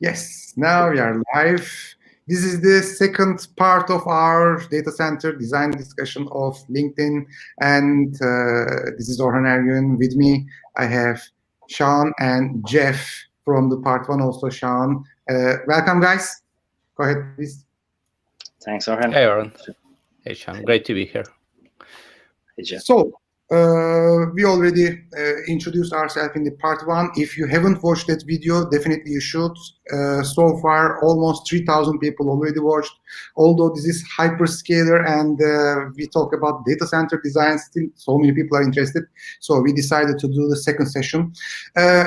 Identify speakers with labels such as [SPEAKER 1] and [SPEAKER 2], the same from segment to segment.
[SPEAKER 1] Yes, now we are live. This is the second part of our data center design discussion of LinkedIn. And this is Orhan Ergün. With me, I have Sean and Jeff from the part one, also Sean. Welcome, guys. Go ahead, please.
[SPEAKER 2] Thanks, Orhan.
[SPEAKER 3] Hey, Aaron. Hey, Sean. Great to be here.
[SPEAKER 2] Hey, Jeff.
[SPEAKER 1] So, we already introduced ourselves in the part one. If you haven't watched that video, definitely you should. So far, almost 3,000 people already watched. Although this is hyperscaler and we talk about data center design, still so many people are interested. So we decided to do the second session.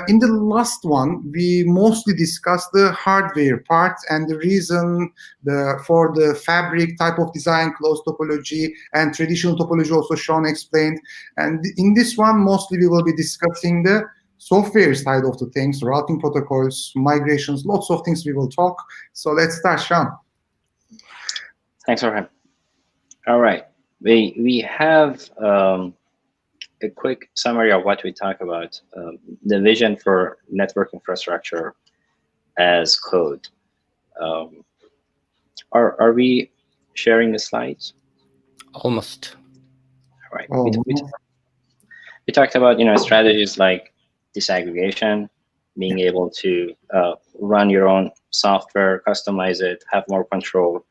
[SPEAKER 1] In the last one, we mostly discussed the hardware part and the reason for the fabric type of design, closed topology, and traditional topology also Sean explained. And in this one, mostly we will be discussing the software side of the things, routing protocols, migrations, lots of things we will talk. So let's start, Sean.
[SPEAKER 2] Thanks, Orhan. All right. We have a quick summary of what we talk about, the vision for network infrastructure as code. Are we sharing the slides?
[SPEAKER 3] Almost.
[SPEAKER 2] All right. We talked about strategies like disaggregation, being able to run your own software, customize it, have more control,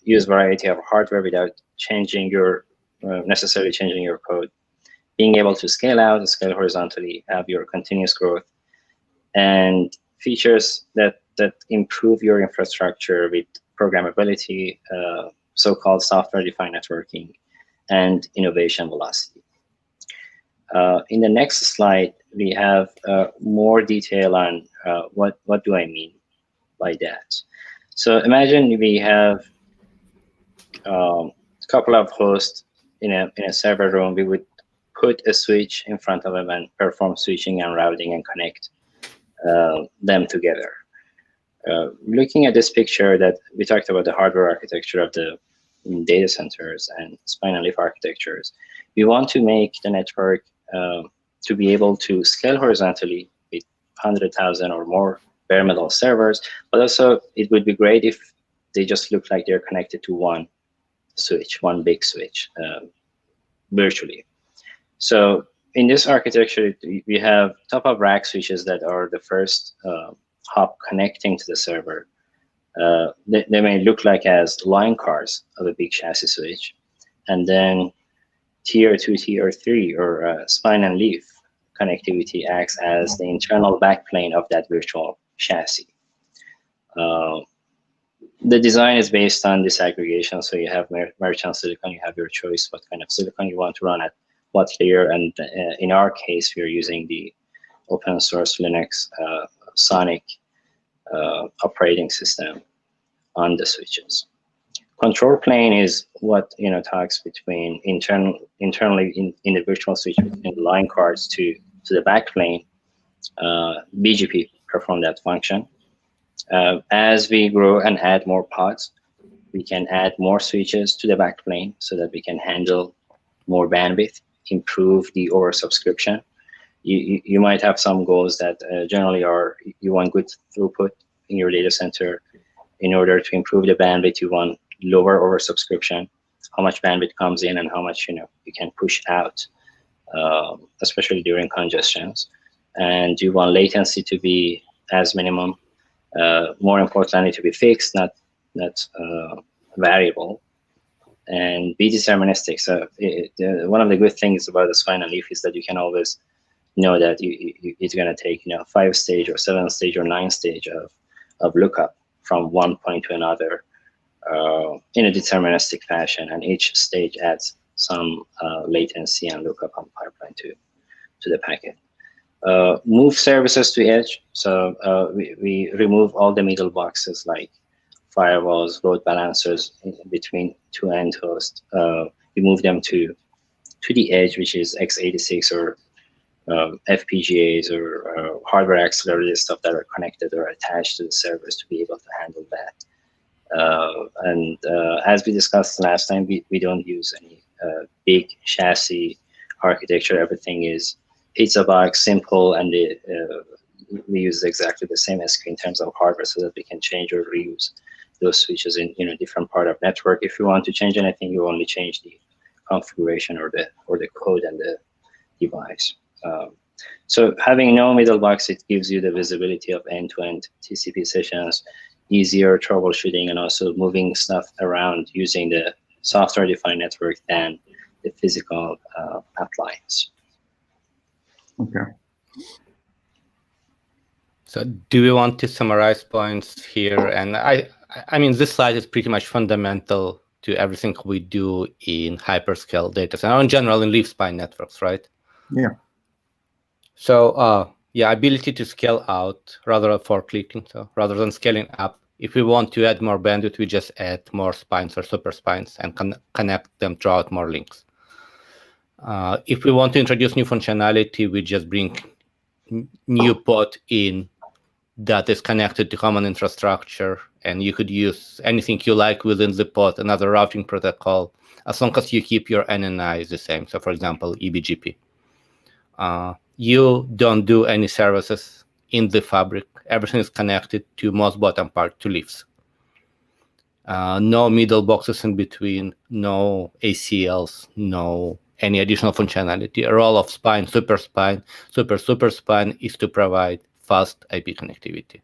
[SPEAKER 2] use variety of hardware without changing your necessarily changing your code, being able to scale out, scale horizontally, have your continuous growth, and features that improve your infrastructure with programmability, so-called software-defined networking, and innovation velocity. In the next slide, we have more detail on what do I mean by that. So imagine we have a couple of hosts in a server room. We would put a switch in front of them and perform switching and routing and connect them together. Looking at this picture that we talked about, the hardware architecture of the data centers and spine and leaf architectures, we want to make the network to be able to scale horizontally with 100,000 or more bare metal servers, but also it would be great if they just look like they're connected to one switch, one big switch, virtually. So in this architecture, we have top of rack switches that are the first hop connecting to the server. They may look like as line cards of a big chassis switch, and then tier 2, tier 3, or spine and leaf connectivity acts as the internal backplane of that virtual chassis. The design is based on disaggregation, so you have merchant silicon, you have your choice what kind of silicon you want to run at what layer, and in our case, we're using the open source Linux Sonic operating system on the switches. Control plane is what talks between internally in the virtual switch between the line cards to the backplane. BGP perform that function. As we grow and add more pods, we can add more switches to the backplane so that we can handle more bandwidth, improve the oversubscription. You might have some goals that generally are you want good throughput in your data center. In order to improve the bandwidth, you want lower oversubscription, how much bandwidth comes in and how much you can push out, especially during congestions. And you want latency to be as minimum. More importantly, to be fixed, not variable, and be deterministic. So one of the good things about the spine and leaf is that you can always know that it's going to take 5-stage or 7-stage or 9-stage of lookup from one point to another in a deterministic fashion, and each stage adds some latency and lookup on pipeline to the packet. Move services to edge, so we remove all the middle boxes like firewalls, load balancers between two end hosts. We move them to the edge, which is x86 or FPGAs or hardware accelerated stuff that are connected or attached to the servers to be able to handle that. And as we discussed last time, we don't use any big chassis architecture. Everything is pizza box, simple, and we use exactly the same SKU in terms of hardware, so that we can change or reuse those switches in different part of network. If you want to change anything, you only change the configuration or the code and the device. So having no middle box, it gives you the visibility of end-to-end TCP sessions, easier troubleshooting, and also moving stuff around using the software-defined network than the physical appliance.
[SPEAKER 1] Okay.
[SPEAKER 3] So do we want to summarize points here? And I mean, this slide is pretty much fundamental to everything we do in hyperscale data center, and in general in leaf-spine networks, right?
[SPEAKER 1] Yeah.
[SPEAKER 3] So yeah, ability to scale out rather than scaling up. If we want to add more bandwidth, we just add more spines or super spines and connect them throughout more links. If we want to introduce new functionality, we just bring new pod in that is connected to common infrastructure, and you could use anything you like within the pod, another routing protocol, as long as you keep your NNI the same. So for example, EBGP. You don't do any services in the fabric. Everything is connected to most bottom part, to leaves. No middle boxes in between, no ACLs, no any additional functionality. A role of spine, super spine, super spine is to provide fast IP connectivity.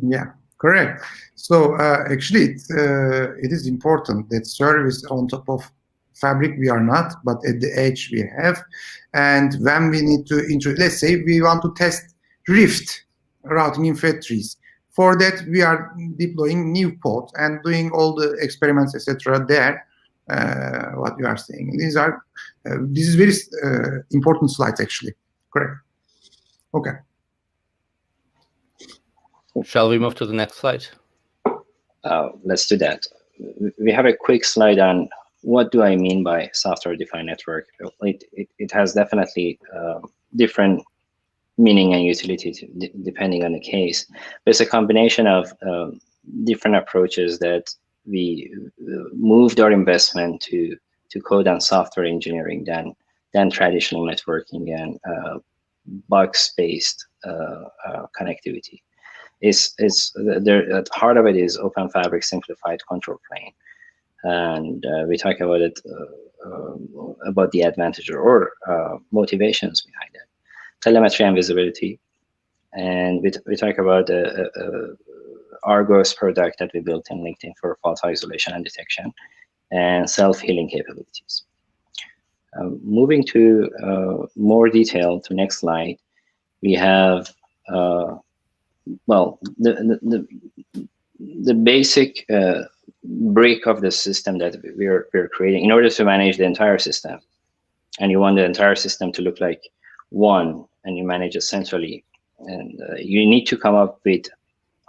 [SPEAKER 1] Yeah, correct. So actually, it is important that service on top of fabric we are not, but at the edge we have. And when we need to introduce, let's say we want to test Rift routing in FAT3s. For that, we are deploying new pod and doing all the experiments, etc. there. What you are saying. These are this is very important slides actually. Correct. Okay.
[SPEAKER 3] Shall we move to the next slide?
[SPEAKER 2] Let's do that. We have a quick slide on what do I mean by software-defined network. It has definitely different meaning and utility depending on the case. But it's a combination of different approaches that we moved our investment to code and software engineering than traditional networking and box-based connectivity. At the heart of it is Open Fabric Simplified Control Plane, and we talk about it about the advantage or motivations behind it. Telemetry and visibility, and we talk about Argos product that we built in LinkedIn for fault isolation and detection, and self-healing capabilities. Moving to more detail to next slide, we have well, the basic brick of the system that we're creating in order to manage the entire system, and you want the entire system to look like one, and you manage it centrally, and you need to come up with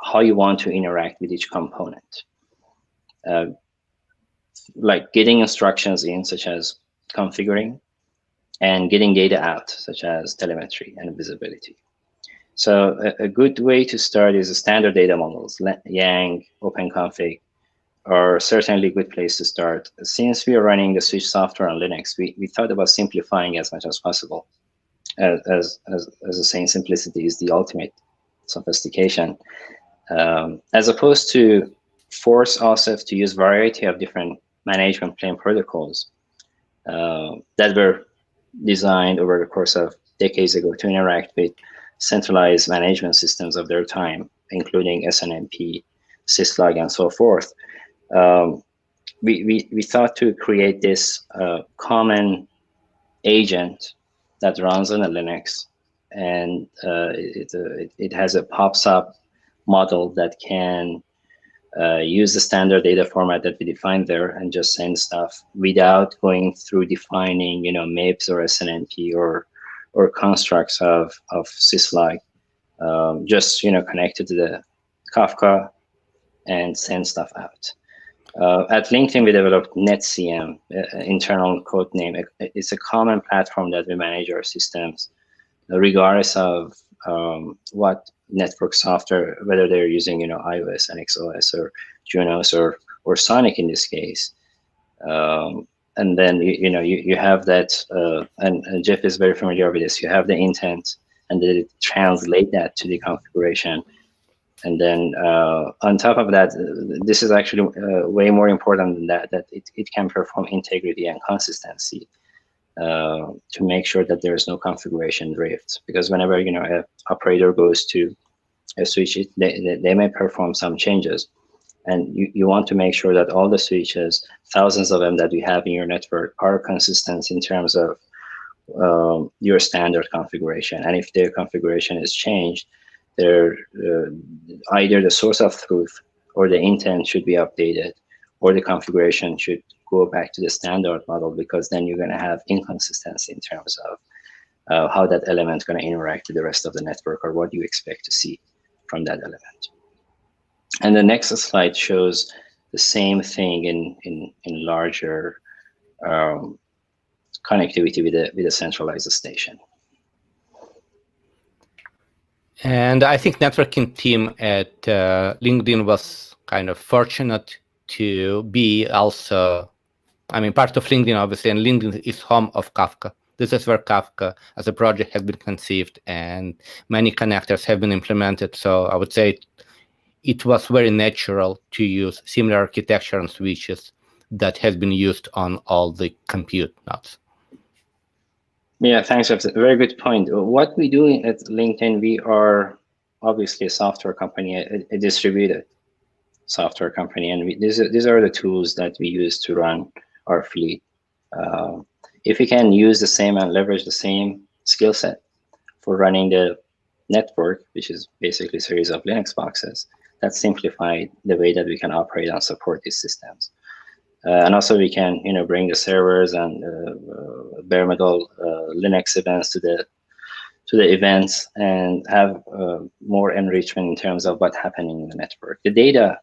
[SPEAKER 2] how you want to interact with each component, like getting instructions in, such as configuring, and getting data out, such as telemetry and visibility. So a good way to start is standard data models. Yang, OpenConfig are certainly a good place to start. Since we are running the switch software on Linux, we thought about simplifying as much as possible. As the saying, simplicity is the ultimate sophistication. As opposed to force ourselves to use variety of different management plane protocols that were designed over the course of decades ago to interact with centralized management systems of their time, including SNMP, syslog, and so forth. We thought to create this common agent that runs on a Linux, and it has a pops-up model that can use the standard data format that we defined there and just send stuff without going through defining, MIPS or SNMP or constructs of syslog. Just connected to the Kafka and send stuff out. At LinkedIn, we developed NetCM, internal code name. It's a common platform that we manage our systems, regardless of what network software, whether they're using iOS, NXOS, or Junos, or Sonic in this case. And then you have that, and Jeff is very familiar with this. You have the intent and then it translate that to the configuration. And then on top of that, this is actually way more important than that, that it can perform integrity and consistency to make sure that there is no configuration drift. Because whenever an operator goes to a switch, they may perform some changes. And you want to make sure that all the switches, thousands of them that you have in your network, are consistent in terms of your standard configuration. And if their configuration is changed, either the source of truth or the intent should be updated, or the configuration should go back to the standard model, because then you're going to have inconsistency in terms of how that element is going to interact with the rest of the network, or what you expect to see from that element. And the next slide shows the same thing in larger connectivity with a centralized station.
[SPEAKER 3] And I think networking team at LinkedIn was kind of fortunate to be also, part of LinkedIn, obviously, and LinkedIn is home of Kafka. This is where Kafka as a project has been conceived, and many connectors have been implemented. So I would say it was very natural to use similar architecture and switches that has been used on all the compute nodes.
[SPEAKER 2] Yeah, thanks. That's a very good point. What we do at LinkedIn, we are obviously a software company, a distributed software company, and these are the tools that we use to run our fleet. If we can use the same and leverage the same skill set for running the network, which is basically a series of Linux boxes, that simplified the way that we can operate and support these systems. And also we can, bring the servers and bare metal Linux events to the events, and have more enrichment in terms of what's happening in the network. The data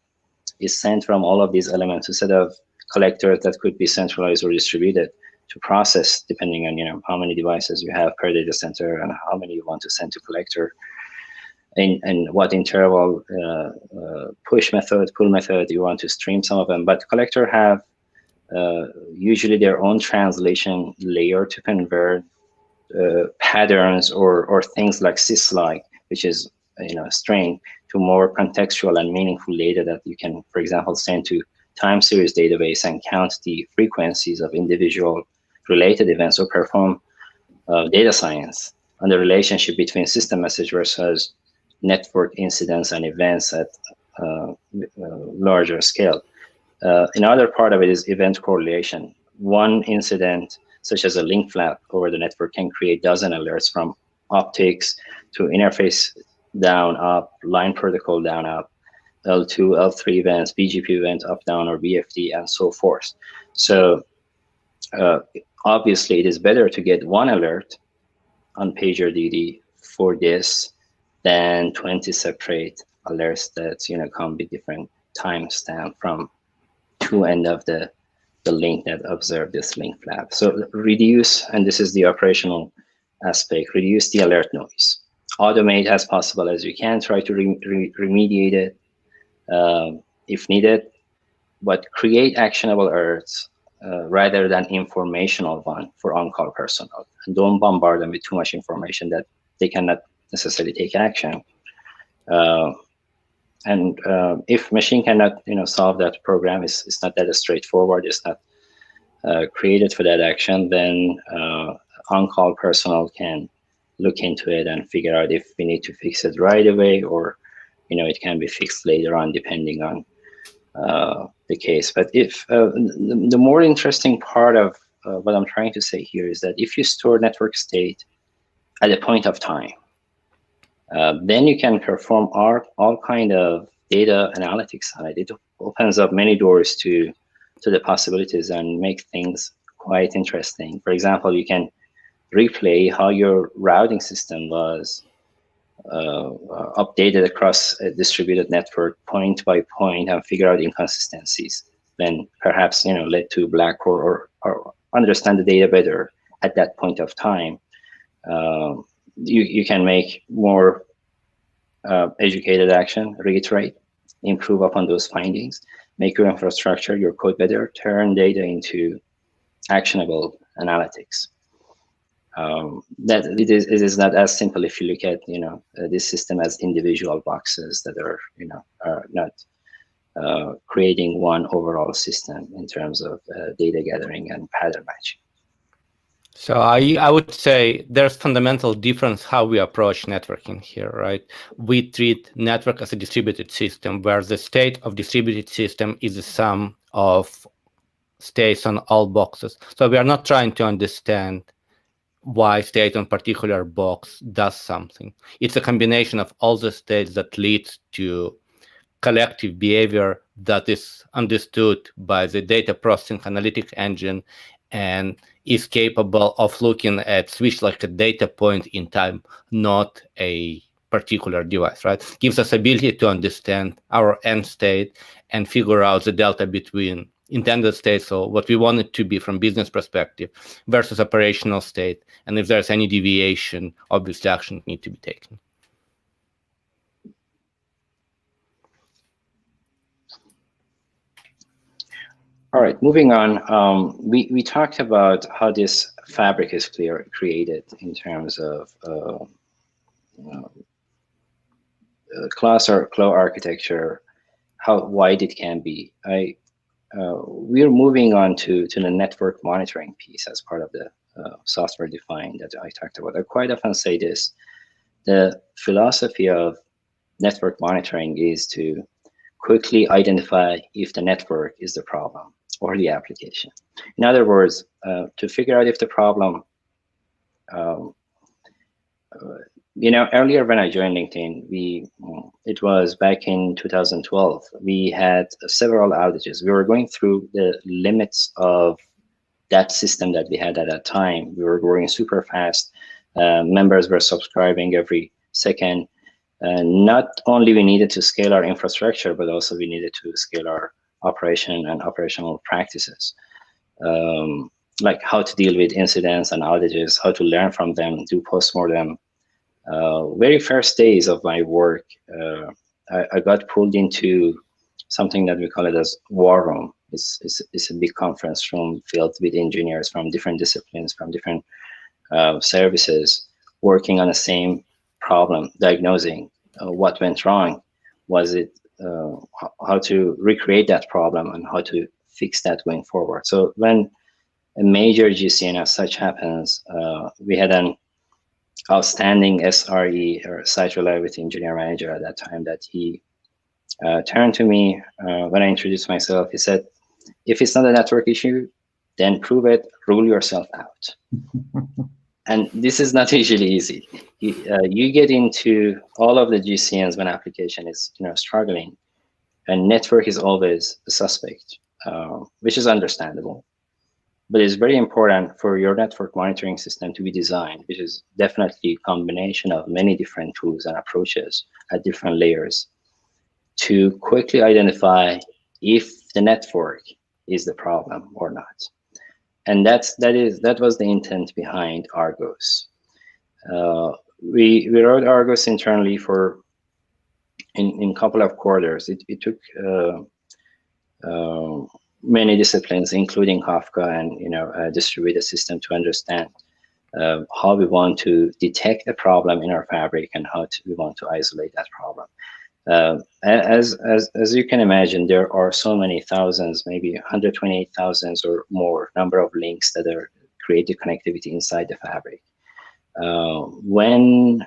[SPEAKER 2] is sent from all of these elements instead of collectors that could be centralized or distributed to process, depending on how many devices you have per data center and how many you want to send to collector, and what interval push method, pull method you want to stream some of them. But collector have usually their own translation layer to convert patterns or things like syslog, which is string, to more contextual and meaningful data that you can, for example, send to time series database and count the frequencies of individual related events, or perform data science on the relationship between system message versus network incidents and events at larger scale. Another part of it is event correlation. One incident, such as a link flap over the network, can create dozen alerts, from optics to interface down, up, line protocol down, up, L2, L3 events, BGP event up, down, or BFD, and so forth. So obviously, it is better to get one alert on PagerDuty for this than 20 separate alerts that come with different timestamp from two end of the link that observe this link flap. So reduce, and this is the operational aspect, reduce the alert noise. Automate as possible as you can. Try to remediate it if needed, but create actionable alerts rather than informational one for on-call personnel. And don't bombard them with too much information that they cannot necessarily take action. And if machine cannot solve that program, it's not that straightforward, it's not created for that action, then on-call personnel can look into it and figure out if we need to fix it right away, or it can be fixed later on depending on the case. But if the more interesting part of what I'm trying to say here is that if you store network state at a point of time, then you can perform all kind of data analytics on it. It opens up many doors to the possibilities and make things quite interesting. For example, you can replay how your routing system was updated across a distributed network point by point and figure out inconsistencies. Then perhaps led to black hole, or understand the data better at that point of time. You can make more educated action, reiterate, improve upon those findings, make your infrastructure, your code better, turn data into actionable analytics. that it is not as simple if you look at this system as individual boxes that are are not creating one overall system in terms of data gathering and pattern matching.
[SPEAKER 3] So I would say there's fundamental difference how we approach networking here, right? We treat network as a distributed system where the state of distributed system is the sum of states on all boxes. So we are not trying to understand why state on particular box does something. It's a combination of all the states that leads to collective behavior that is understood by the data processing analytic engine and is capable of looking at switch like a data point in time, not a particular device, right? Gives us ability to understand our end state and figure out the delta between intended state, so what we want it to be from business perspective, versus operational state. And if there's any deviation, obviously action need to be taken.
[SPEAKER 2] All right, moving on. We talked about how this fabric is created in terms of class or flow architecture, how wide it can be. We're moving on to the network monitoring piece as part of the software defined that I talked about. I quite often say this: the philosophy of network monitoring is to quickly identify if the network is the problem or the application. In other words, to figure out if the problem, earlier when I joined LinkedIn, it was back in 2012, we had several outages. We were going through the limits of that system that we had at that time. We were growing super fast. Members were subscribing every second. Not only we needed to scale our infrastructure, but also we needed to scale our operation and operational practices, like how to deal with incidents and outages, how to learn from them, do postmortem. Very first days of my work, I got pulled into something that we call it as war room. It's a big conference room filled with engineers from different disciplines, from different services, working on the same problem, diagnosing what went wrong, was it how to recreate that problem and how to fix that going forward. So when a major GCN as such happens, we had an outstanding SRE, or Site Reliability Engineer Manager at that time, that he turned to me when I introduced myself. He said, if it's not a network issue, then prove it, rule yourself out. And this is not usually easy. You get into all of the GCNs when application is struggling, and network is always the suspect, which is understandable. But it's very important for your network monitoring system to be designed, which is definitely a combination of many different tools and approaches at different layers, to quickly identify if the network is the problem or not. And that was the intent behind Argos. We wrote Argos internally for in a couple of quarters. It took many disciplines, including Kafka and a distributed system, to understand how we want to detect a problem in our fabric and how we want to isolate that problem. As you can imagine, there are so many thousands, maybe 128,000 or more number of links that are creating connectivity inside the fabric. When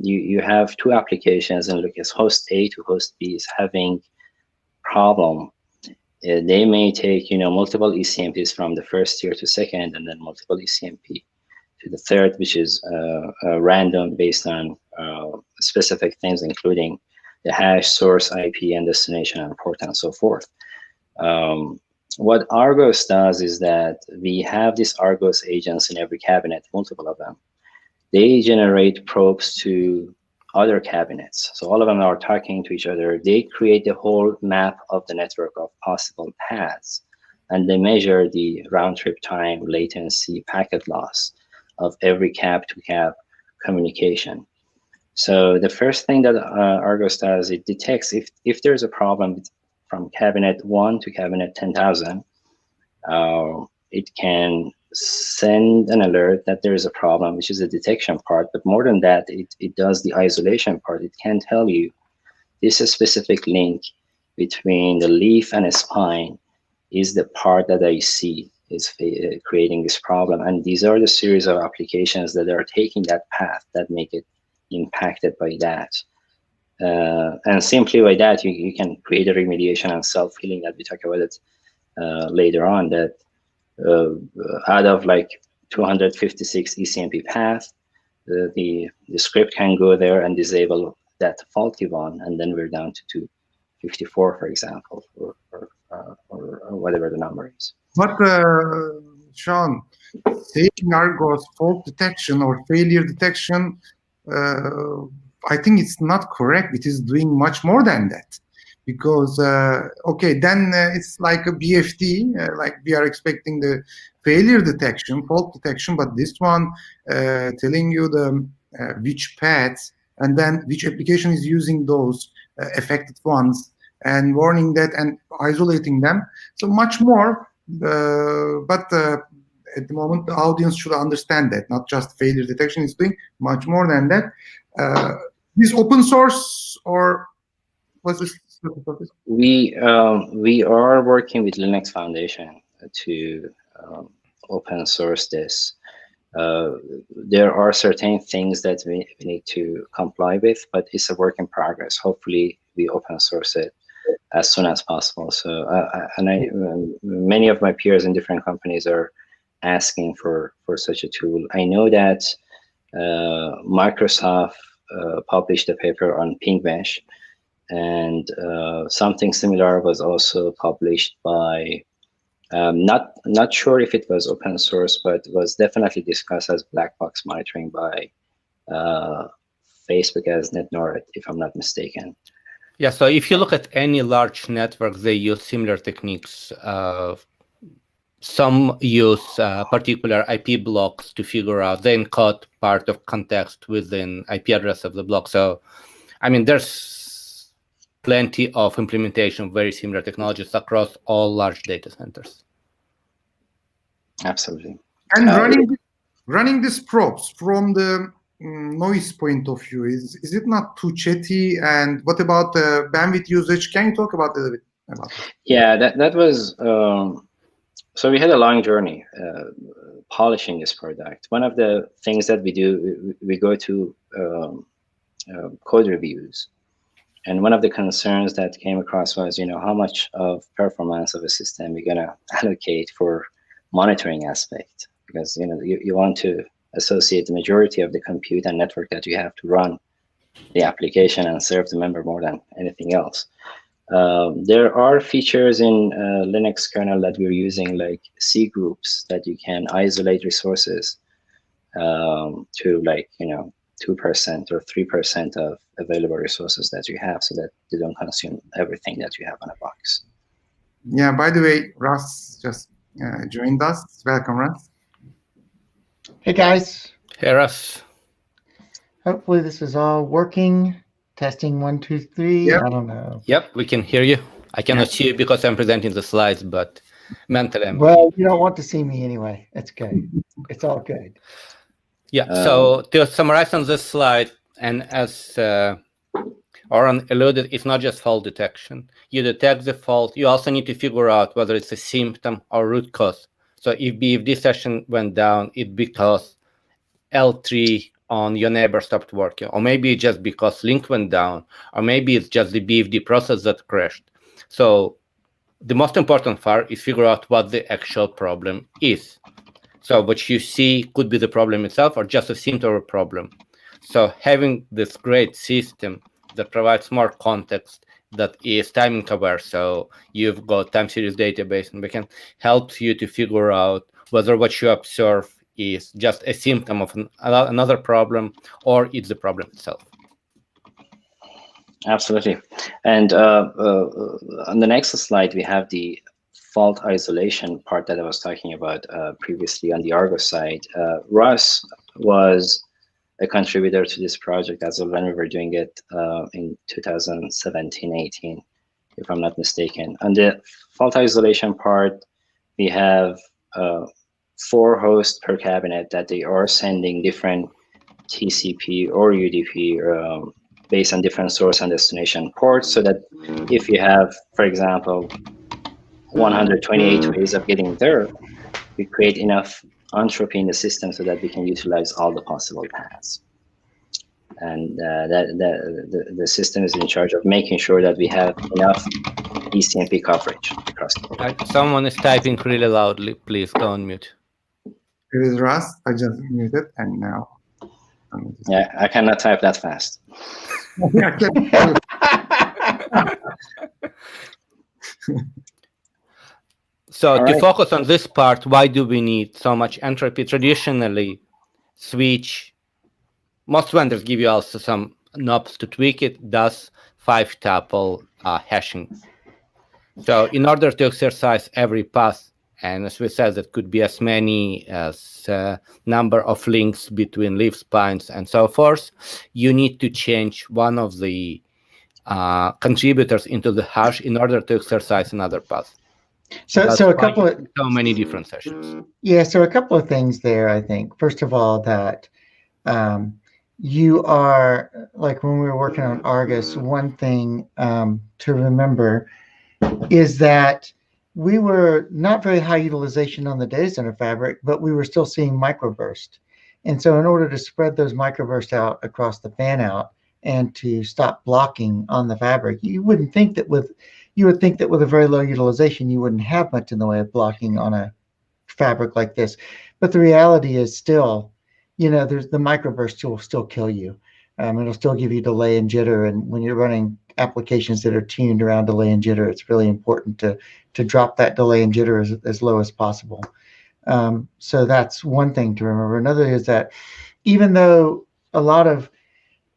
[SPEAKER 2] you have two applications and look at host A to host B is having problem, they may take multiple ECMPs from the first tier to second, and then multiple ECMP to the third, which is random based on specific things, including the hash, source, IP, and destination, and port, and so forth. What Argos does is that we have these Argos agents in every cabinet, multiple of them. They generate probes to other cabinets. So all of them are talking to each other. They create the whole map of the network of possible paths, and they measure the round trip time, latency, packet loss of every cab-to-cab communication. So the first thing that Argos does, it detects if there's a problem from cabinet 1 to cabinet 10,000, it can send an alert that there is a problem, which is the detection part. But more than that, it does the isolation part. It can tell you this specific link between the leaf and a spine is the part that I see is creating this problem. And these are the series of applications that are taking that path that make it impacted by that. And simply by that, you can create a remediation and self-healing that we talk about it later on, that out of like 256 ECMP path, the script can go there and disable that faulty one, and then we're down to 254, for example, or whatever the number is.
[SPEAKER 1] But Sean, saying Argos fault detection or failure detection, I think it's not correct. It is doing much more than that. Because, okay, then it's like a BFT, like we are expecting the failure detection, fault detection, but this one telling you the which paths and then which application is using those affected ones and warning that and isolating them. So much more, but at the moment the audience should understand that, not just failure detection is doing much more than that. This open source or what's this?
[SPEAKER 2] We are working with Linux Foundation to open source this. There are certain things that we need to comply with, but it's a work in progress. Hopefully, we open source it as soon as possible. So, many of my peers in different companies are asking for such a tool. I know that Microsoft published a paper on ping mesh. And something similar was also published by, not sure if it was open source, but was definitely discussed as black box monitoring by Facebook as NetNord, if I'm not mistaken.
[SPEAKER 3] Yeah, so if you look at any large network, they use similar techniques. Some use particular IP blocks to figure out, they encode part of context within IP address of the block. So, I mean, there's plenty of implementation of very similar technologies across all large data centers.
[SPEAKER 2] Absolutely.
[SPEAKER 1] And running these probes from the noise point of view, is it not too chatty? And what about the bandwidth usage? Can you talk about a little bit about that?
[SPEAKER 2] Yeah, that was, so we had a long journey polishing this product. One of the things that we do, we go to code reviews. And one of the concerns that came across was, how much of performance of a system we're going to allocate for monitoring aspect, because you want to associate the majority of the compute and network that you have to run the application and serve the member more than anything else. There are features in Linux kernel that we're using, like C groups, that you can isolate resources to 2% or 3% of available resources that you have, so that they don't consume everything that you have on a box.
[SPEAKER 1] Yeah, by the way, Russ just joined us. Welcome, Russ.
[SPEAKER 4] Hey, guys.
[SPEAKER 3] Hey, Russ.
[SPEAKER 4] Hopefully this is all working. Testing 1, 2, 3.
[SPEAKER 1] Yep.
[SPEAKER 4] I don't know.
[SPEAKER 3] Yep, we can hear you. I cannot see you because I'm presenting the slides, but mentally.
[SPEAKER 4] Well, you don't want to see me anyway. It's good. It's all good.
[SPEAKER 3] Yeah, so to summarize on this slide, and as Oren alluded, it's not just fault detection. You detect the fault. You also need to figure out whether it's a symptom or root cause. So if BFD session went down, it's because L3 on your neighbor stopped working, or maybe just because link went down, or maybe it's just the BFD process that crashed. So the most important part is figure out what the actual problem is. So what you see could be the problem itself or just a symptom of a problem. So having this great system that provides more context, that is timing aware. So you've got time series database, and we can help you to figure out whether what you observe is just a symptom of another problem or it's the problem itself.
[SPEAKER 2] Absolutely. And on the next slide, we have the fault isolation part that I was talking about previously on the Argos side. Russ was a contributor to this project as well when we were doing it in 2017-18, if I'm not mistaken. On the fault isolation part, we have 4 hosts per cabinet that they are sending different TCP or UDP based on different source and destination ports, so that if you have, for example, 128 ways of getting there, we create enough entropy in the system so that we can utilize all the possible paths. And the system is in charge of making sure that we have enough ECMP coverage across the board.
[SPEAKER 3] Someone is typing really loudly. Please go on mute.
[SPEAKER 1] It is Russ. I just muted, and now.
[SPEAKER 2] Yeah, I cannot type that fast.
[SPEAKER 3] So
[SPEAKER 2] All
[SPEAKER 3] to
[SPEAKER 2] right.
[SPEAKER 3] focus on this part, why do we need so much entropy? Traditionally, most vendors give you also some knobs to tweak it, does 5-tuple hashing. So in order to exercise every path, and as we said, it could be as many as number of links between leaf spines and so forth, you need to change one of the contributors into the hash in order to exercise another path.
[SPEAKER 4] So a couple of
[SPEAKER 3] so many different sessions.
[SPEAKER 4] Yeah, so a couple of things there, I think. First of all, that you are, like when we were working on Argus, one thing to remember is that we were not very high utilization on the data center fabric, but we were still seeing microburst. And so in order to spread those microbursts out across the fan out and to stop blocking on the fabric, you would think that with a very low utilization, you wouldn't have much in the way of blocking on a fabric like this. But the reality is still, there's the microburst will still kill you. It'll still give you delay and jitter. And when you're running applications that are tuned around delay and jitter, it's really important to drop that delay and jitter as low as possible. So that's one thing to remember. Another is that even though a lot of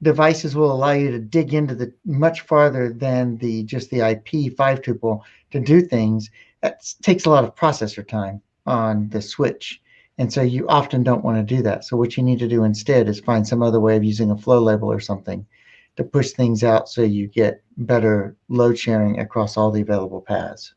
[SPEAKER 4] devices will allow you to dig into the much farther than just the IP 5-tuple to do things, that takes a lot of processor time on the switch. And so you often don't want to do that. So what you need to do instead is find some other way of using a flow label or something to push things out so you get better load sharing across all the available paths.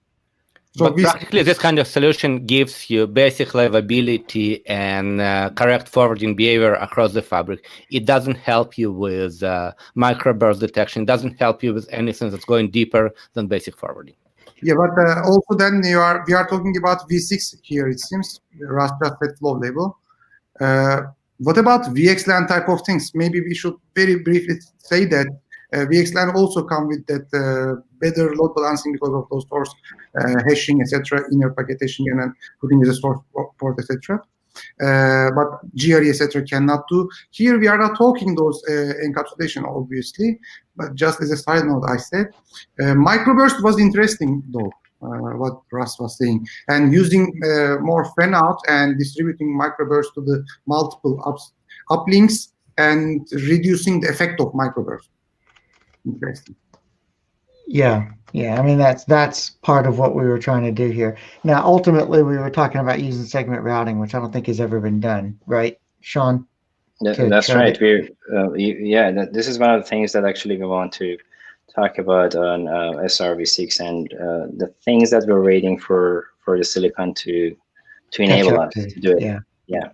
[SPEAKER 3] But practically, this kind of solution gives you basic livability and correct forwarding behavior across the fabric. It doesn't help you with microburst detection. It doesn't help you with anything that's going deeper than basic forwarding.
[SPEAKER 1] Yeah, but also then we are talking about V6 here, it seems, Rust said flow label. What about VXLAN type of things? Maybe we should very briefly say that VXLAN also come with that better load balancing because of those source hashing, etc., inner packet hashing, and then putting the source port, etc. But GRE, etc., cannot do. Here we are not talking those encapsulation, obviously, but just as a side note, I said microburst was interesting though. What Russ was saying, and using more fan out and distributing microburst to the multiple uplinks and reducing the effect of microburst. Interesting.
[SPEAKER 4] Yeah. I mean, that's part of what we were trying to do here. Now, ultimately, we were talking about using segment routing, which I don't think has ever been done, right, Sean?
[SPEAKER 2] That's right. This is one of the things that actually we want to talk about on SRv6 and the things that we're waiting for the silicon to enable us to do it. Yeah.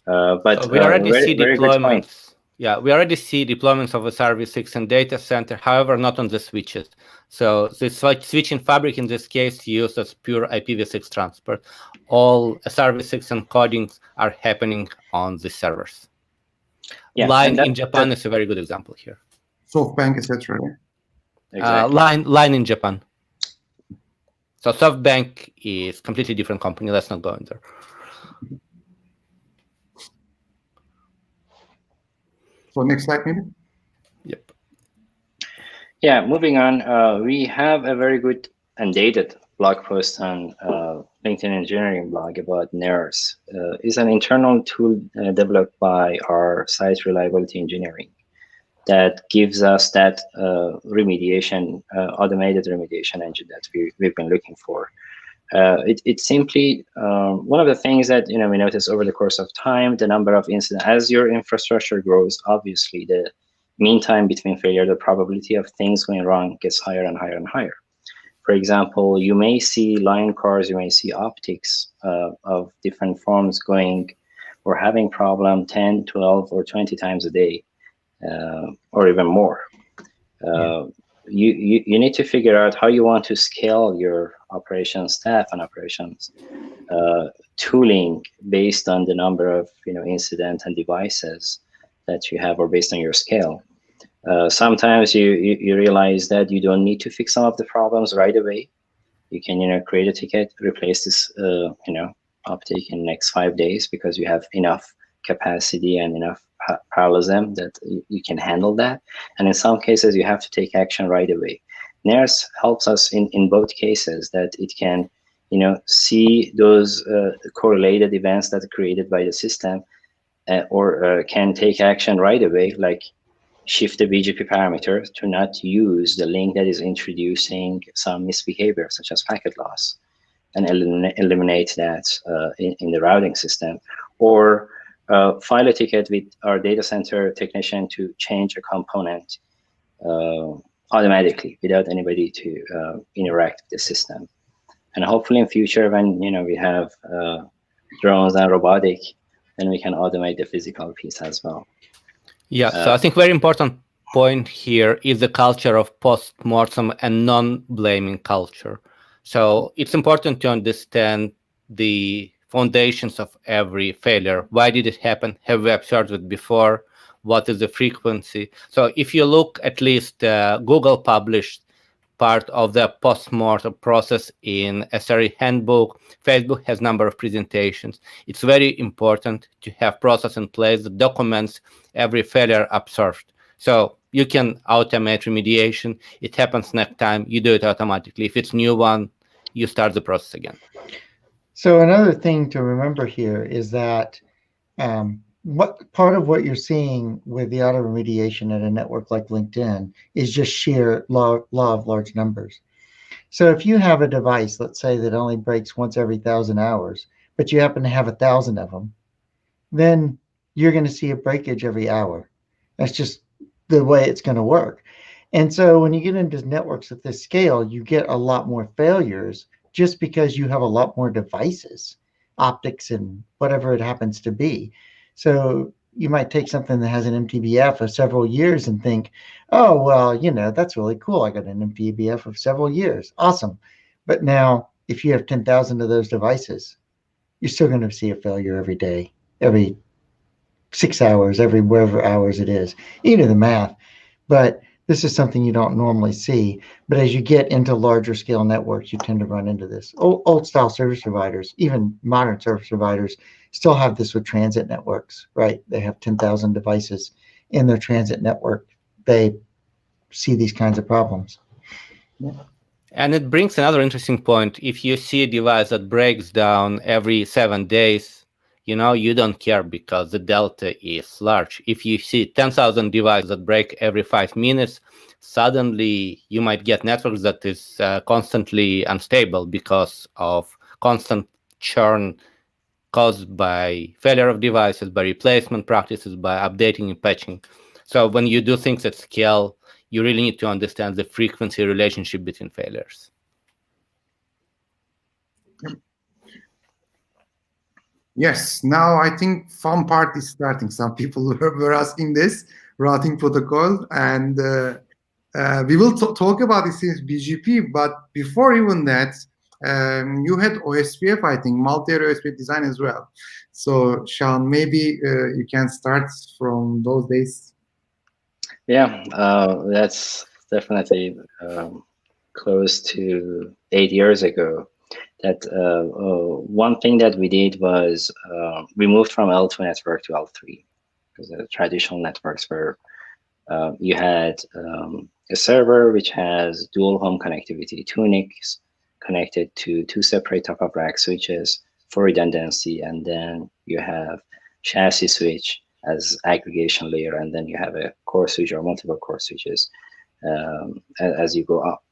[SPEAKER 2] But
[SPEAKER 3] we already see deployments. Yeah, we already see deployments of SRv6 and Datacenter, however, not on the switches. So the switching fabric in this case uses pure IPv6 transport. All SRv6 encodings are happening on the servers.
[SPEAKER 2] Yeah,
[SPEAKER 3] Line in Japan is a very good example here.
[SPEAKER 1] SoftBank, etc.
[SPEAKER 2] Exactly.
[SPEAKER 3] Line in Japan. So SoftBank is completely different company. Let's not go in there.
[SPEAKER 1] So next slide, maybe.
[SPEAKER 3] Yep.
[SPEAKER 2] Yeah, moving on. We have a very good and dated blog post on LinkedIn Engineering blog about NERS. It's an internal tool developed by our site reliability engineering that gives us that remediation, automated remediation engine that we've been looking for. It's simply one of the things that we notice over the course of time, the number of incidents. As your infrastructure grows, obviously the mean time between failure, the probability of things going wrong gets higher and higher and higher. For example, you may see line cars, you may see optics of different forms going or having problem 10, 12, or 20 times a day, or even more. You need to figure out how you want to scale your operations staff and operations tooling based on the number of incidents and devices that you have, or based on your scale. Sometimes you realize that you don't need to fix some of the problems right away. You can create a ticket, replace this optic in the next 5 days because you have enough capacity and enough parallelism that you can handle that. And in some cases, you have to take action right away. NERS helps us in both cases, that it can see those correlated events that are created by the system, or can take action right away, like shift the BGP parameter to not use the link that is introducing some misbehavior, such as packet loss, and eliminate that in the routing system. Or file a ticket with our data center technician to change a component automatically without anybody to interact with the system. And hopefully in future, when we have drones and robotic, then we can automate the physical piece as well.
[SPEAKER 3] Yeah, so I think very important point here is the culture of post-mortem and non-blaming culture. So it's important to understand the foundations of every failure. Why did it happen? Have we observed it before? What is the frequency? So if you look, at least Google published part of the post-mortem process in SRE handbook. Facebook has a number of presentations. It's very important to have process in place that documents every failure observed. So you can automate remediation. It happens next time, you do it automatically. If it's new one, you start the process again.
[SPEAKER 4] So another thing to remember here is that what part of what you're seeing with the auto remediation at a network like LinkedIn is just sheer law of large numbers. So if you have a device, let's say, that only breaks once every 1,000 hours, but you happen to have 1,000 of them, then you're going to see a breakage every hour. That's just the way it's going to work. And so when you get into networks at this scale, you get a lot more failures just because you have a lot more devices, optics and whatever it happens to be. So you might take something that has an MTBF of several years and think, oh, well, that's really cool. I got an MTBF of several years. Awesome. But now if you have 10,000 of those devices, you're still going to see a failure every day, every 6 hours, every whatever hours it is. You do the math. But this is something you don't normally see. But as you get into larger scale networks, you tend to run into this. Old style service providers, even modern service providers, still have this with transit networks, right? They have 10,000 devices in their transit network. They see these kinds of problems.
[SPEAKER 3] And it brings another interesting point. If you see a device that breaks down every 7 days, you don't care because the delta is large. If you see 10,000 devices that break every 5 minutes, suddenly you might get networks that is constantly unstable because of constant churn caused by failure of devices, by replacement practices, by updating and patching. So when you do things at scale, you really need to understand the frequency relationship between failures.
[SPEAKER 1] Yes, now I think fun part is starting. Some people were asking this routing protocol, and we will talk about this in BGP. But before even that, you had OSPF, I think, multi-area OSPF design as well. So, Sean, maybe you can start from those days.
[SPEAKER 2] Yeah, that's definitely close to 8 years ago. That one thing that we did was we moved from L2 network to L3, because the traditional networks were you had a server which has dual home connectivity, 2 NICs connected to 2 separate top of rack switches for redundancy, and then you have chassis switch as aggregation layer, and then you have a core switch or multiple core switches as you go up.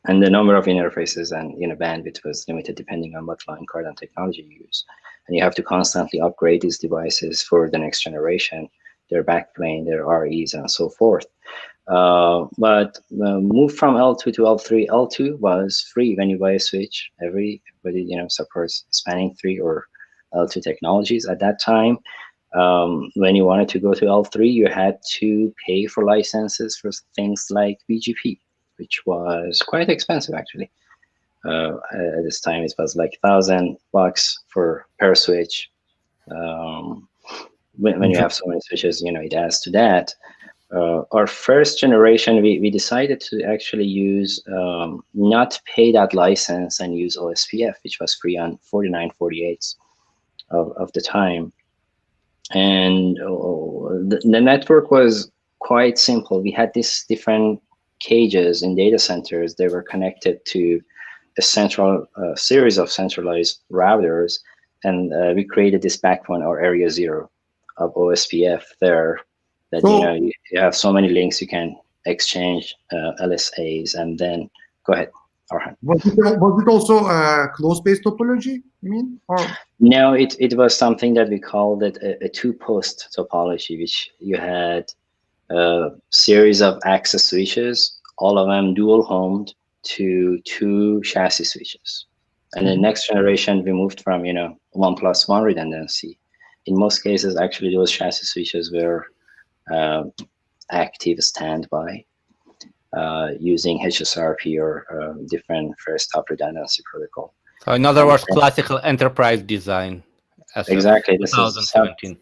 [SPEAKER 2] And the number of interfaces and bandwidth was limited depending on what line card and technology you use. And you have to constantly upgrade these devices for the next generation, their backplane, their REs, and so forth. But moved from L2 to L3. L2 was free when you buy a switch. Everybody, supports spanning 3 or L2 technologies at that time. When you wanted to go to L3, you had to pay for licenses for things like BGP, which was quite expensive actually. At this time, it was like $1,000 per switch. When you have so many switches, it adds to that. Our first generation, we decided to actually use not pay that license and use OSPF, which was free on 49/48 of the time. And the network was quite simple. We had these different cages in data centers. They were connected to a central series of centralized routers, and we created this backbone or area 0 of OSPF there. That you have so many links you can exchange LSAs, and then go ahead, Orhan.
[SPEAKER 1] Was it also close-based topology, you mean? Or?
[SPEAKER 2] No, it was something that we called it a two-post topology, which you had a series of access switches, all of them dual-homed to 2 chassis switches. And the next generation, we moved from 1+1 redundancy. In most cases, actually, those chassis switches were active standby using HSRP or different first hop redundancy protocol.
[SPEAKER 3] So in other words, classical enterprise design.
[SPEAKER 2] Exactly. This
[SPEAKER 3] 2017.
[SPEAKER 2] is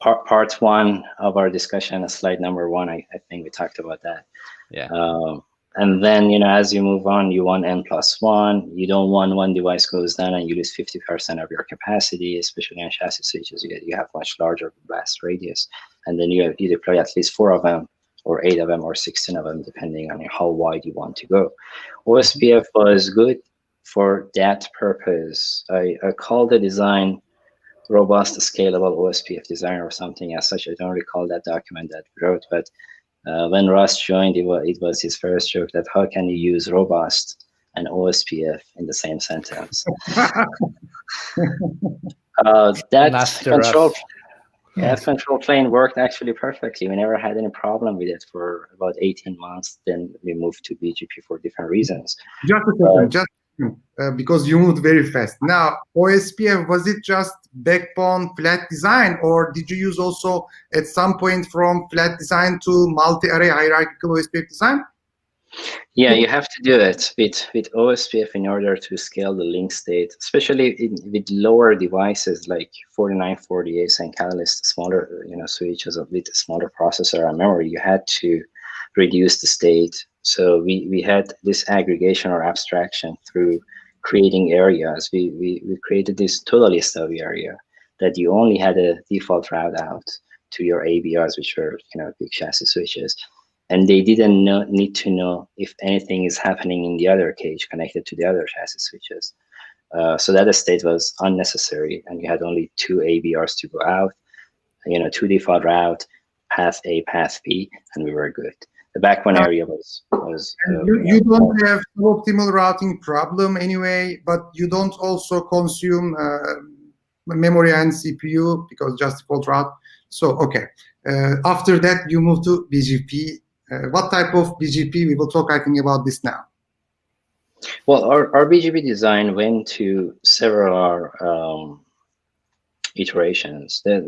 [SPEAKER 2] part 1 of our discussion, slide number 1. I think we talked about that.
[SPEAKER 3] Yeah.
[SPEAKER 2] And then, as you move on, you want N+1. You don't want one device goes down and you lose 50% of your capacity, especially on chassis switches. You have much larger blast radius. And then you deploy at least 4 of them, or 8 of them, or 16 of them, depending on how wide you want to go. OSPF was good for that purpose. I called the design robust, scalable OSPF design or something as such. I don't recall that document that we wrote, but when Russ joined, it was his first joke that how can you use robust and OSPF in the same sentence? That control plane worked actually perfectly. We never had any problem with it for about 18 months. Then we moved to BGP for different reasons.
[SPEAKER 1] Just a second, because you moved very fast. Now, OSPF, was it just backbone flat design, or did you use also at some point from flat design to multi-array hierarchical OSPF design?
[SPEAKER 2] Yeah, you have to do it with OSPF in order to scale the link state, especially with lower devices like 49/48 and Catalyst, smaller switches with smaller processor and memory. You had to reduce the state. So we had this aggregation or abstraction through creating areas. We created this totally stubby area that you only had a default route out to your ABRs, which were big chassis switches. And they didn't need to know if anything is happening in the other cage connected to the other chassis switches. So that state was unnecessary, and you had only 2 ABRs to go out, 2 default route, path A, path B, and we were good. The backbone area was
[SPEAKER 1] you don't have optimal routing problem anyway, but you don't also consume memory and CPU because just default route. So, okay. After that, you move to BGP. What type of BGP? We will talk, I think, about this now.
[SPEAKER 2] Well, our BGP design went to several iterations. The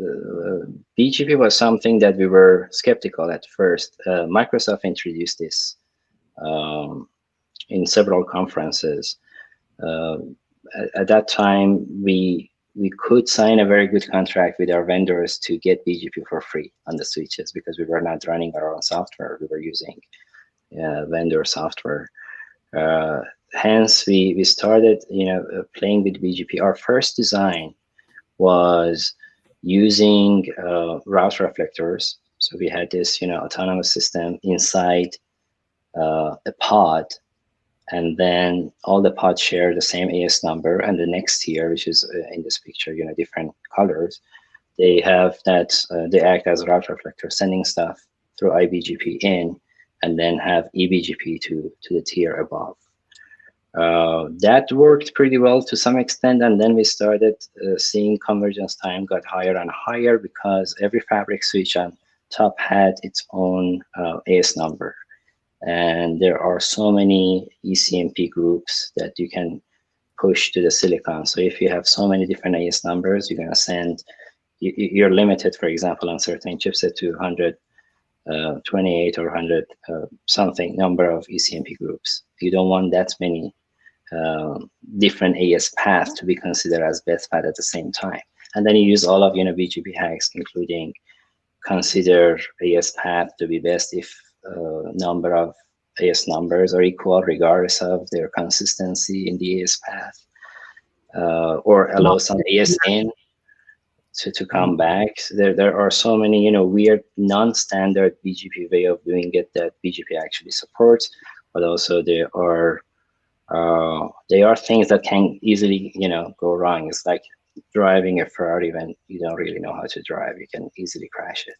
[SPEAKER 2] BGP was something that we were skeptical at first. Microsoft introduced this in several conferences. At that time, we could sign a very good contract with our vendors to get BGP for free on the switches because we were not running our own software. We were using vendor software. Hence, we started, playing with BGP. Our first design was using route reflectors. So we had this, autonomous system inside a pod. And then all the pods share the same AS number, and the next tier, which is in this picture, different colors, they have that, they act as route reflector, sending stuff through IBGP in, and then have EBGP to the tier above. That worked pretty well to some extent, and then we started seeing convergence time got higher and higher because every fabric switch on top had its own AS number. And there are so many ECMP groups that you can push to the silicon. So if you have so many different AS numbers, you're going to send, you're limited, for example, on certain chipset to 128 or 100 something number of ECMP groups. You don't want that many different AS paths to be considered as best path at the same time. And then you use all of BGP hacks, including consider AS path to be best if number of AS numbers are equal regardless of their consistency in the AS path, or allow some AS in to come back. There are so many weird non-standard BGP way of doing it that BGP actually supports, but also there are things that can easily go wrong. It's like driving a Ferrari when you don't really know how to drive. You can easily crash it.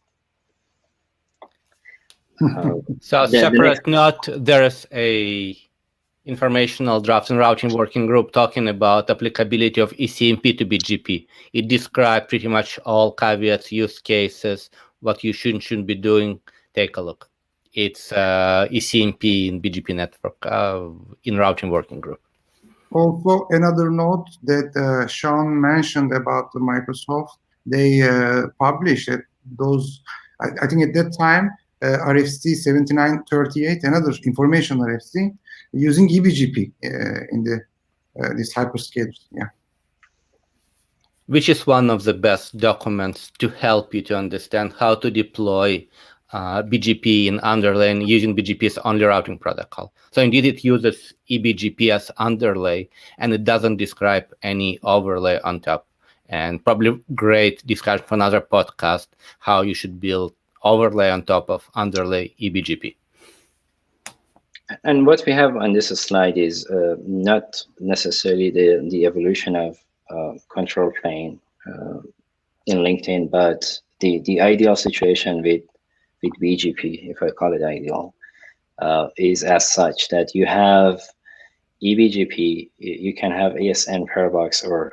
[SPEAKER 3] So separate note, there is a informational draft and routing working group talking about applicability of ECMP to BGP. It describes pretty much all caveats, use cases, what you shouldn't be doing. Take a look. It's ECMP in BGP network in routing working group.
[SPEAKER 1] Also, another note that Sean mentioned about the Microsoft, they published those, I think at that time, RFC 7938, another information RFC, using EBGP in this hyperscalers. Yeah.
[SPEAKER 3] Which is one of the best documents to help you to understand how to deploy BGP in underlay and using BGP's only routing protocol. So indeed, it uses EBGP as underlay, and it doesn't describe any overlay on top. And probably great discussion for another podcast, how you should build overlay on top of underlay EBGP.
[SPEAKER 2] And what we have on this slide is not necessarily the evolution of control plane in LinkedIn, but the ideal situation with BGP, if I call it ideal, is as such that you have EBGP, you can have ASN per box or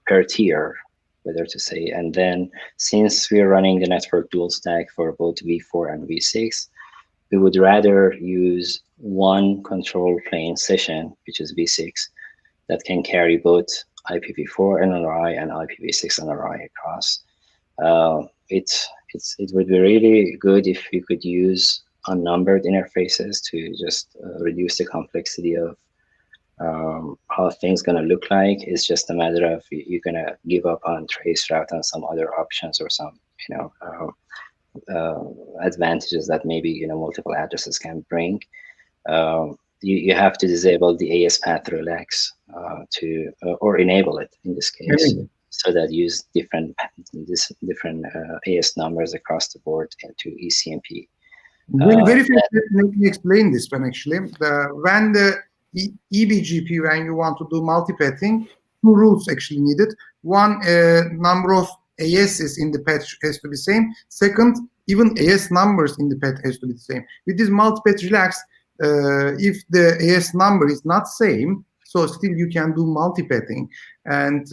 [SPEAKER 2] per tier, whether to say, and then since we're running the network dual stack for both V4 and V6, we would rather use one control plane session, which is V6, that can carry both IPv4 NLRI and IPv6 NLRI across. It would be really good if you could use unnumbered interfaces to just reduce the complexity of how things going to look like. It's just a matter of you're going to give up on trace route and some other options or some advantages that maybe multiple addresses can bring. You have to disable the AS path relax or enable it in this case, so that use different AS numbers across the board into ECMP.
[SPEAKER 1] Very fast, let me explain this one actually. When the EBGP, when you want to do multipathing, two rules actually needed. One, number of ASs in the path has to be same. Second, even AS numbers in the path has to be the same. With this multipath relax, if the AS number is not same, so still you can do multipathing. And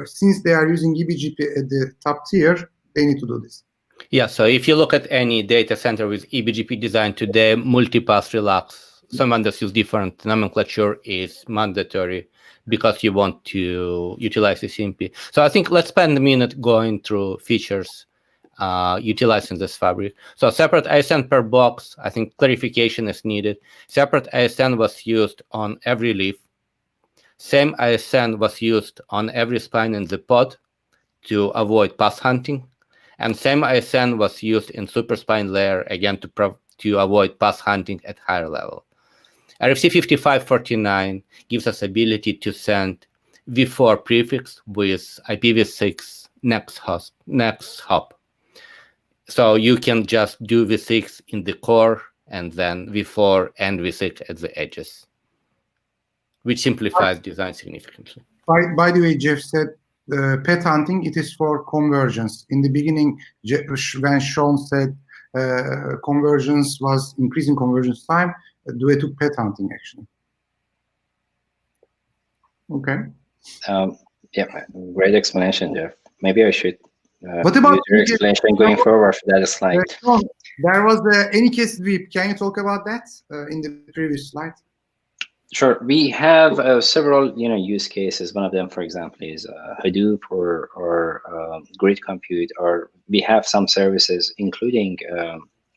[SPEAKER 1] since they are using EBGP at the top tier, they need to do this.
[SPEAKER 3] Yeah, so if you look at any data center with EBGP design today, multipath relax, some vendors use different nomenclature, is mandatory because you want to utilize ECMP. So I think let's spend a minute going through features utilizing this fabric. So separate ASN per box, I think clarification is needed. Separate ASN was used on every leaf. Same ASN was used on every spine in the pod to avoid path hunting. And same ASN was used in superspine layer, again, to avoid path hunting at higher level. RFC 5549 gives us ability to send V4 prefix with IPv6 next hop. So you can just do V6 in the core and then V4 and V6 at the edges, which simplifies design significantly.
[SPEAKER 1] By the way, Jeff said path hunting, it is for convergence. In the beginning, when Sean said convergence was increasing convergence time, due to path hunting actually. Okay.
[SPEAKER 2] Yeah, great explanation, Jeff. Maybe I should
[SPEAKER 1] What about
[SPEAKER 2] user explanation going forward for that slide?
[SPEAKER 1] There was the Anycast sweep. Can you talk about that in the previous slide?
[SPEAKER 2] Sure. We have several, use cases. One of them, for example, is Hadoop or grid compute, or we have some services, including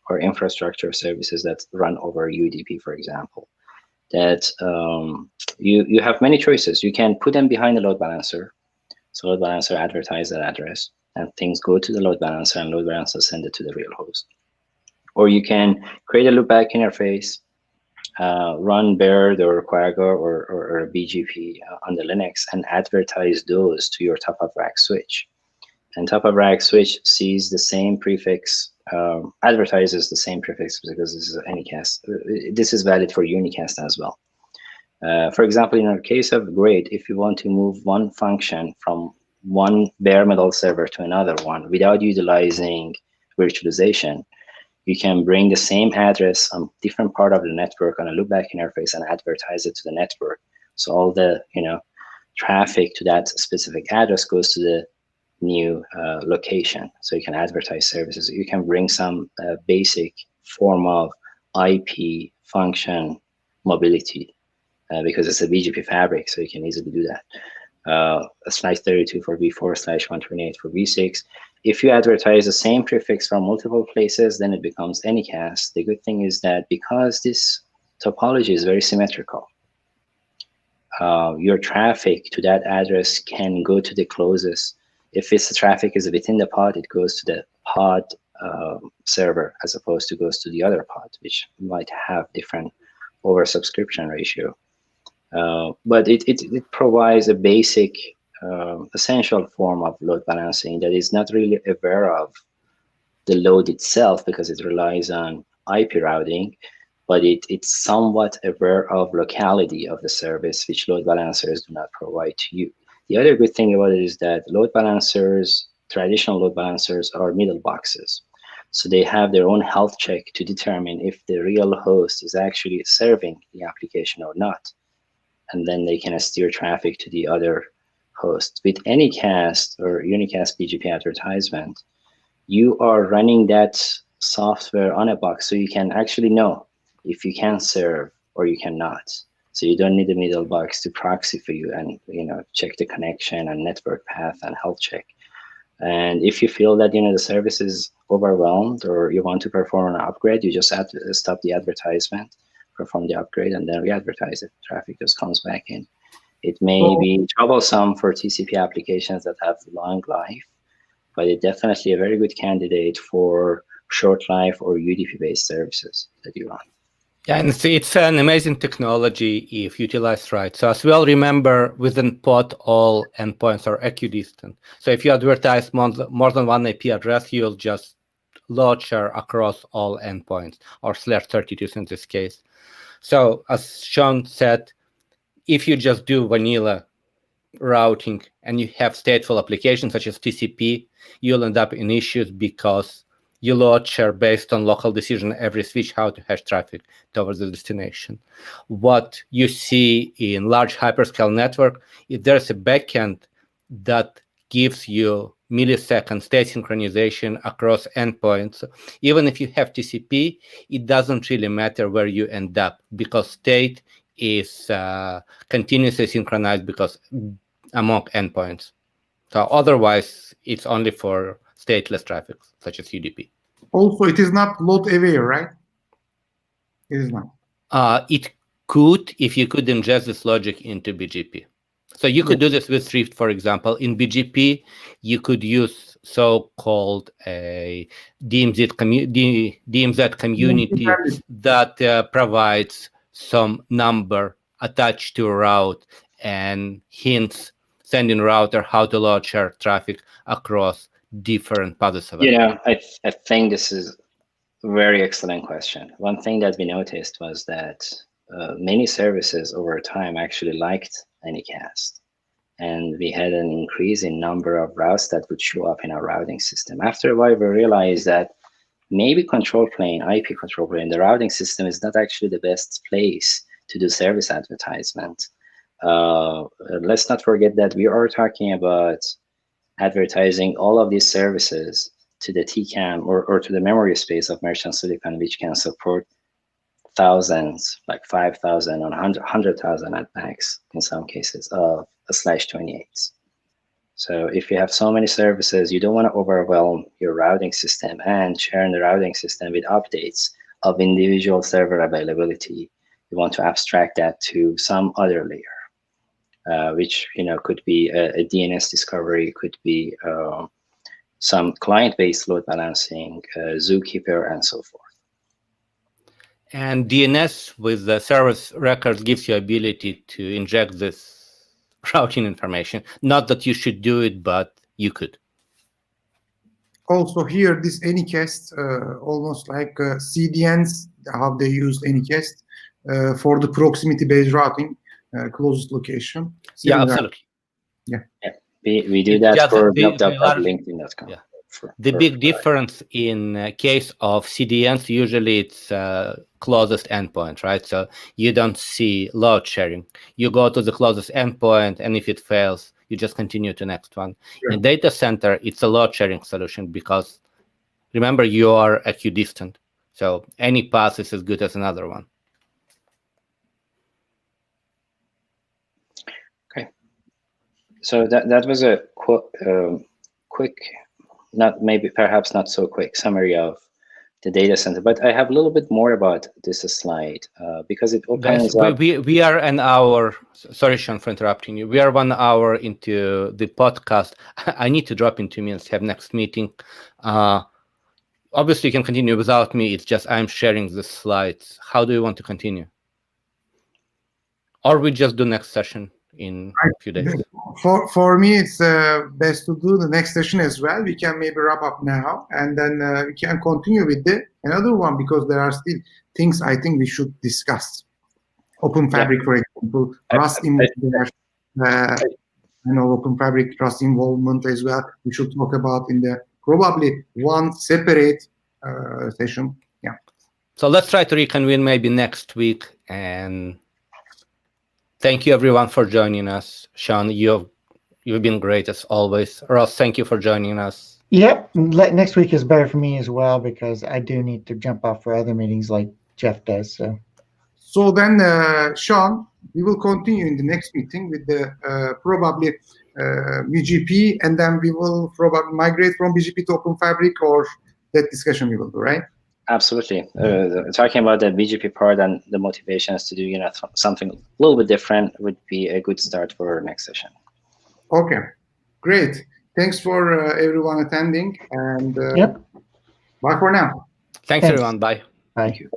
[SPEAKER 2] our infrastructure services that run over UDP, for example. That you have many choices. You can put them behind the load balancer. So load balancer advertise that address, and things go to the load balancer, and load balancer send it to the real host. Or you can create a loopback interface, run Baird or Quagga or BGP on the Linux, and advertise those to your top-of-rack switch. And top-of-rack switch sees the same prefix, advertises the same prefix, because this is Anycast. This is valid for unicast as well. For example, in our case of grid, if you want to move one function from one bare metal server to another one without utilizing virtualization, you can bring the same address on different part of the network on a loopback interface and advertise it to the network. So all the traffic to that specific address goes to the new location. So you can advertise services. You can bring some basic form of IP function mobility because it's a BGP fabric, so you can easily do that. Slide 32 for v4/128 for v6. If you advertise the same prefix from multiple places, then it becomes Anycast. The good thing is that because this topology is very symmetrical, your traffic to that address can go to the closest. If the traffic is within the pod, it goes to the pod server as opposed to goes to the other pod, which might have different oversubscription ratio. But it provides a basic essential form of load balancing that is not really aware of the load itself because it relies on IP routing, but it's somewhat aware of locality of the service, which load balancers do not provide to you. The other good thing about it is that load balancers, traditional load balancers, are middle boxes. So they have their own health check to determine if the real host is actually serving the application or not. And then they can steer traffic to the other host. With Anycast or unicast BGP advertisement, you are running that software on a box, so you can actually know if you can serve or you cannot. So you don't need a middle box to proxy for you and check the connection and network path and health check. And if you feel that the service is overwhelmed or you want to perform an upgrade, you just have to stop the advertisement, perform the upgrade, and then re-advertise it. Traffic just comes back in. It may be troublesome for TCP applications that have long life, but it's definitely a very good candidate for short life or UDP-based services that you run.
[SPEAKER 3] Yeah, and it's an amazing technology if utilized right. So as we all remember, within pod, all endpoints are equidistant. So if you advertise more than one IP address, you'll just load share across all endpoints, or /32 in this case. So as Sean said, if you just do vanilla routing and you have stateful applications such as TCP, you'll end up in issues because you load share based on local decision every switch how to hash traffic towards the destination. What you see in large hyperscale network, if there's a backend that gives you millisecond state synchronization across endpoints, even if you have TCP, it doesn't really matter where you end up because state is continuously synchronized because among endpoints. So otherwise, it's only for stateless traffic, such as UDP.
[SPEAKER 1] Also, it is not load aware, right? It is not.
[SPEAKER 3] It could if you could ingest this logic into BGP. So you could do this with Swift, for example. In BGP, you could use so-called a DMZ community that provides some number attached to a route and hints sending router how to load share traffic across different paths of it.
[SPEAKER 2] I think this is a very excellent question. One thing that we noticed was that many services over time actually liked Anycast, and we had an increase in number of routes that would show up in our routing system. After a while, we realized that maybe control plane, IP control plane, the routing system is not actually the best place to do service advertisement. Let's not forget that we are talking about advertising all of these services to the TCAM or to the memory space of merchant silicon, which can support thousands, like 5,000 or 100,000 at max in some cases of /28s. So if you have so many services, you don't want to overwhelm your routing system and churn the routing system with updates of individual server availability. You want to abstract that to some other layer, which could be a DNS discovery, could be some client-based load balancing, Zookeeper, and so forth.
[SPEAKER 3] And DNS with the service records gives you ability to inject this routing information. Not that you should do it, but you could.
[SPEAKER 1] Also here, this Anycast, almost like CDNs, how they use Anycast for the proximity-based routing, closest location.
[SPEAKER 3] Yeah, absolutely.
[SPEAKER 1] Yeah.
[SPEAKER 2] We do that for www.linkedin.com.
[SPEAKER 3] Yeah. The big difference in case of CDNs, usually it's closest endpoint, right? So you don't see load sharing. You go to the closest endpoint, and if it fails, you just continue to the next one. Sure. In data center, it's a load sharing solution because, remember, you are equidistant. So any path is as good as another one.
[SPEAKER 2] Okay. So that was a quick, perhaps not so quick summary of the data center, but I have a little bit more about this slide because it opens up.
[SPEAKER 3] We are an hour. Sorry, Sean, for interrupting you. We are 1 hour into the podcast. I need to drop in 2 minutes. Have next meeting. Obviously, you can continue without me. It's just I'm sharing the slides. How do you want to continue? Or we just do next session in a few days.
[SPEAKER 1] For me, it's best to do the next session as well. We can maybe wrap up now, and then we can continue with another one because there are still things I think we should discuss. Open Fabric, for example, Rust involvement. Open Fabric Rust involvement as well. We should talk about in the probably one separate session. Yeah.
[SPEAKER 3] So let's try to reconvene maybe next week. And thank you everyone for joining us. Sean, you've been great as always. Ross, thank you for joining us.
[SPEAKER 4] Yep. Next week is better for me as well because I do need to jump off for other meetings like Jeff does.
[SPEAKER 1] So then, Sean, we will continue in the next meeting with the probably BGP, and then we will probably migrate from BGP to Open Fabric, or that discussion we will do, right?
[SPEAKER 2] Absolutely. Talking about the BGP part and the motivations to do something a little bit different would be a good start for our next session.
[SPEAKER 1] Okay, great. Thanks for everyone attending, and
[SPEAKER 4] yep.
[SPEAKER 1] Bye for now.
[SPEAKER 3] Thanks everyone. Bye.
[SPEAKER 4] Bye.
[SPEAKER 2] Thank you.